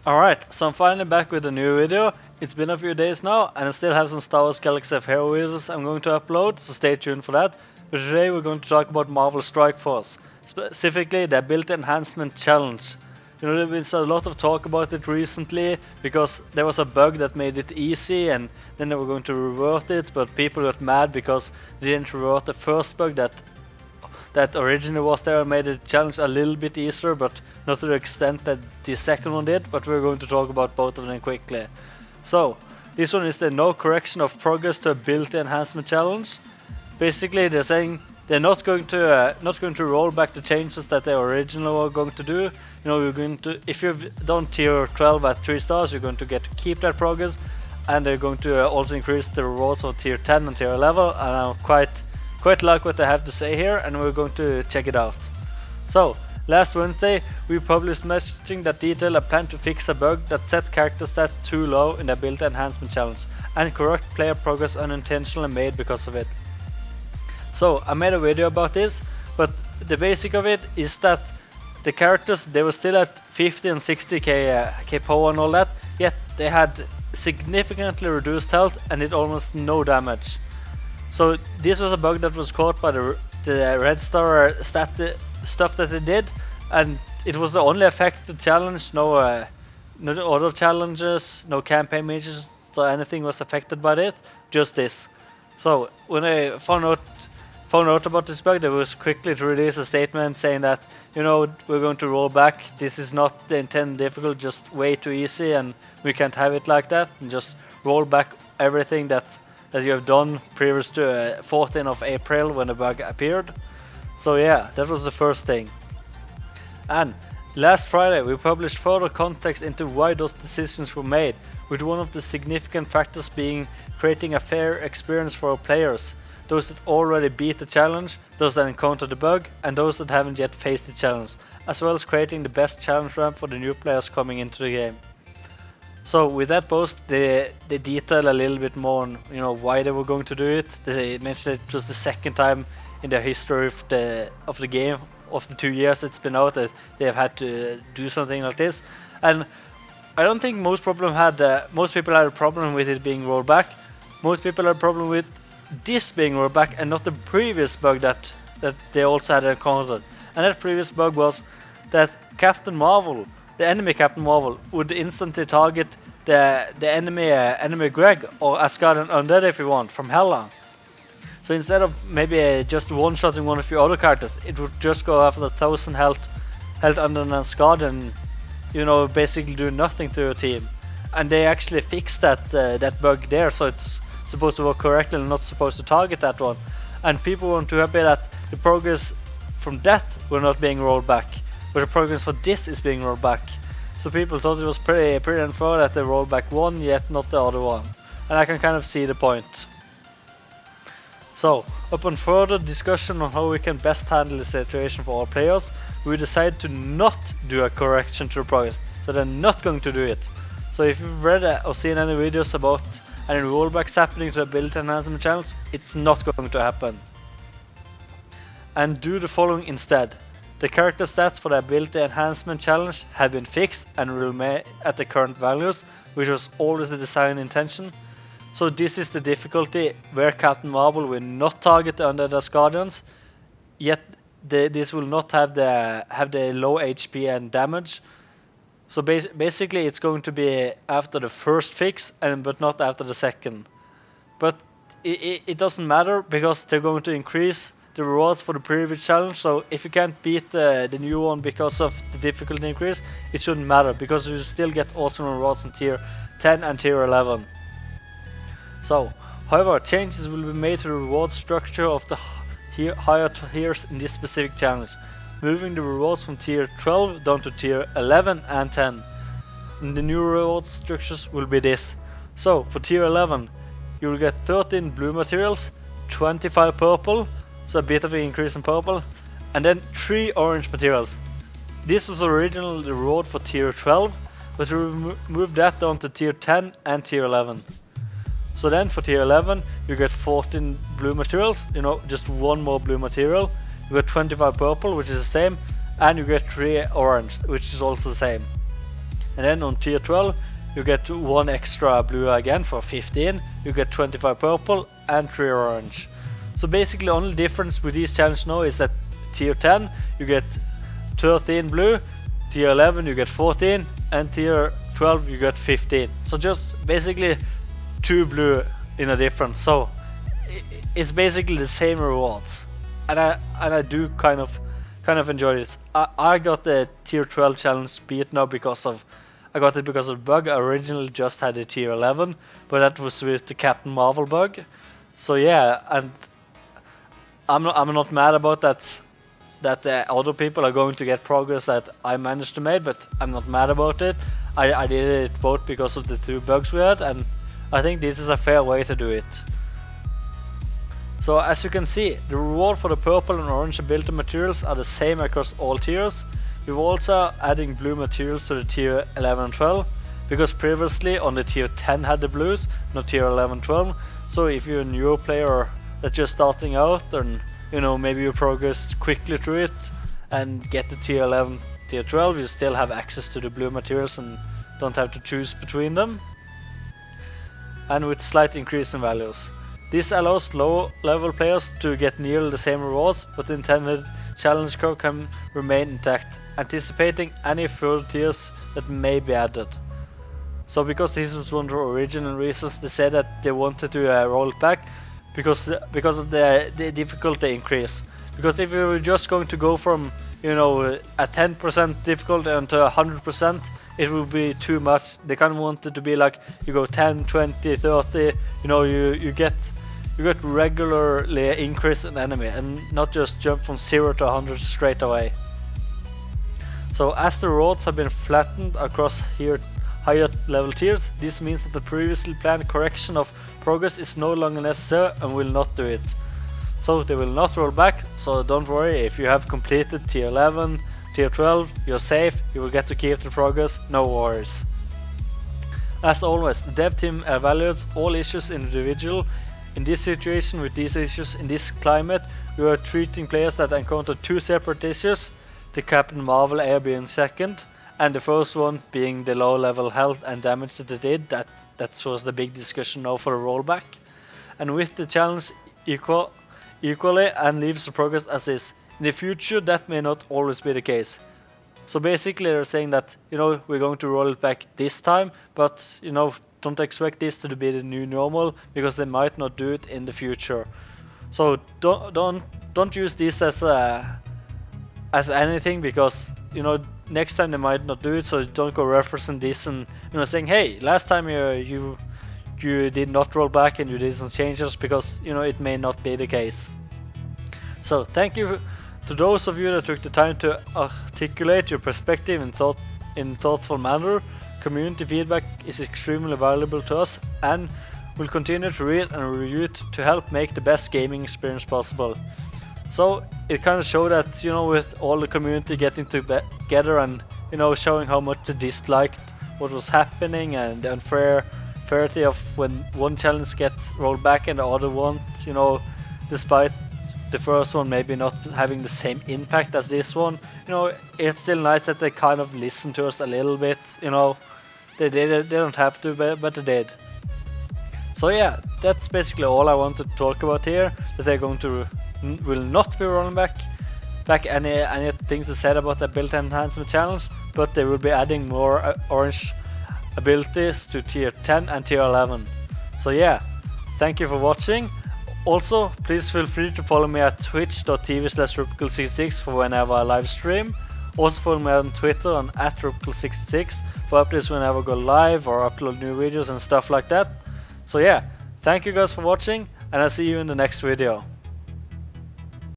Alright, so I'm finally back with a new video. It's been a few days now, and I still have some Star Wars Galaxy of Hero videos I'm going to upload, so stay tuned for that. But today we're going to talk about Marvel Strike Force, specifically the Ability Enhancement Challenge. You know, there's been a lot of talk about it recently, because there was a bug that made it easy, and then they were going to revert it, but people got mad because they didn't revert the first bug that originally was there and made the challenge a little bit easier, but not to the extent that the second one did. But we're going to talk about both of them quickly. So this one is the no correction of progress to ability enhancement challenge. Basically, they're saying they're not going to roll back the changes that they originally were going to do. You know, you're going to, if you've done tier 12 at 3 stars, you're going to get to keep that progress, and they're going to also increase the rewards for tier 10 and tier 11. And I'm quite like what they have to say here, and we're going to check it out. So, last Wednesday we published messaging that detailed a plan to fix a bug that set character stats too low in the ability enhancement challenge, and correct player progress unintentionally made because of it. So I made a video about this, but the basic of it is that the characters, they were still at 50 and 60k power and all that, yet they had significantly reduced health and did almost no damage. So this was a bug that was caught by the red star stuff that they did, and it was the only affected challenge. No other challenges, no campaign mages, so anything was affected by it. Just this. So when I found out about this bug, they was quickly to release a statement saying that, you know, we're going to roll back. This is not the intended difficult, just way too easy, and we can't have it like that. And just roll back everything that you have done previous to 14th of April when the bug appeared. So yeah, that was the first thing. And last Friday we published further context into why those decisions were made, with one of the significant factors being creating a fair experience for our players, those that already beat the challenge, those that encountered the bug, and those that haven't yet faced the challenge, as well as creating the best challenge ramp for the new players coming into the game. So with that post, they detail a little bit more on, you know, why they were going to do it. They mentioned it was the second time in the history of the game, of the 2 years it's been out, that they have had to do something like this. And I don't think most people had a problem with it being rolled back. Most people had a problem with this being rolled back and not the previous bug that they also had encountered. And that previous bug was that Captain Marvel, the enemy Captain Marvel, would instantly target the enemy Greg or Asgardian Undead if you want from Hella. So instead of maybe just one-shotting one of your other characters, it would just go after the 1000 health under an Asgardian, you know, basically do nothing to your team. And they actually fixed that bug there, so it's supposed to work correctly and not supposed to target that one. And people weren't too happy that the progress from that were not being rolled back, but the progress for this is being rolled back. So people thought it was pretty unfair that they rolled back one, yet not the other one. And I can kind of see the point. So, upon further discussion on how we can best handle the situation for our players, we decided to not do a correction to the progress. So they're not going to do it. So if you've read or seen any videos about any rollbacks happening to the ability enhancement challenge, it's not going to happen. And do the following instead. The character stats for the ability enhancement challenge have been fixed and will remain at the current values, which was always the design intention. So this is the difficulty where Captain Marvel will not target the Undead Asgardians, yet this will not have the low HP and damage. So basically it's going to be after the first fix, but not after the second. But it doesn't matter, because they're going to increase the rewards for the previous challenge. So if you can't beat the new one because of the difficulty increase, it shouldn't matter, because you still get awesome rewards in tier 10 and tier 11. So, however, changes will be made to the reward structure of the higher tiers in this specific challenge, moving the rewards from tier 12 down to tier 11 and 10. And the new reward structures will be this. So, for tier 11, you will get 13 blue materials, 25 purple, so a bit of an increase in purple, and then 3 orange materials. This was originally the reward for tier 12, but we moved that down to tier 10 and tier 11. So then for tier 11 you get 14 blue materials, you know, just one more blue material. You get 25 purple, which is the same, and you get 3 orange, which is also the same. And then on tier 12 you get 1 extra blue again for 15, you get 25 purple and 3 orange. So basically the only difference with these challenges now is that tier 10 you get 13 blue, tier 11 you get 14, and tier 12 you get 15. So just basically 2 blue in a difference. So it's basically the same rewards, and I do kind of enjoy it. I got the tier 12 challenge beat now because of I got it because of the bug. I originally just had a tier 11, but that was with the Captain Marvel bug. So yeah, and I'm not mad about that. That other people are going to get progress that I managed to make, but I'm not mad about it. I did it both because of the 2 bugs we had, and I think this is a fair way to do it. So as you can see, the reward for the purple and orange ability materials are the same across all tiers. We're also adding blue materials to the tier 11 and 12, because previously on the tier 10 had the blues, not tier 11 and 12. So if you're a new player that's just starting out, and you know, maybe you progress quickly through it and get to tier 11, tier 12, you still have access to the blue materials and don't have to choose between them. And with slight increase in values. This allows low level players to get nearly the same rewards, but the intended challenge curve can remain intact, anticipating any further tiers that may be added. So because this was one of the original reasons, they said that they wanted to roll it back, because of the difficulty increase. Because if you were just going to go from, you know, a 10% difficulty into 100%, it would be too much. They kind of wanted to be like, you go 10, 20, 30, you know, you get regularly increase in enemy and not just jump from 0 to 100 straight away. So as the roads have been flattened across here higher level tiers, this means that the previously planned correction of progress is no longer necessary and will not do it. So they will not roll back, so don't worry, if you have completed tier 11, tier 12, you're safe, you will get to keep the progress, no worries. As always, the dev team evaluates all issues individually. In this situation, with these issues in this climate, we are treating players that encounter 2 separate issues, the Captain Marvel air being second, and the first one being the low level health and damage that they did. That was the big discussion now for the rollback. And with the challenge equally and leaves the progress as is. In the future that may not always be the case. So basically they're saying that, you know, we're going to roll it back this time, but you know, don't expect this to be the new normal, because they might not do it in the future. So don't use this as anything, because you know, next time they might not do it, so don't go referencing this and, you know, saying, hey, last time you did not roll back and you did some changes, because you know, it may not be the case. So thank you to those of you that took the time to articulate your perspective in thoughtful manner. Community feedback is extremely valuable to us, and we'll continue to read and review it to help make the best gaming experience possible. So it kind of showed that, you know, with all the community getting together and, you know, showing how much they disliked what was happening and the unfairity of when one challenge gets rolled back and the other one, you know, despite the first one maybe not having the same impact as this one, you know, it's still nice that they kind of listen to us a little bit, you know. They don't have to, but they did. So yeah, that's basically all I want to talk about here. That they're going to will not be rolling back any things they said about the ability enhancement challenge, but they will be adding more orange abilities to tier 10 and tier 11. So yeah, thank you for watching. Also, please feel free to follow me at twitch.tv/Rupkel66 for whenever I live stream. Also follow me on Twitter on @Rupkel66 for updates whenever I go live or upload new videos and stuff like that. So yeah, thank you guys for watching, and I'll see you in the next video.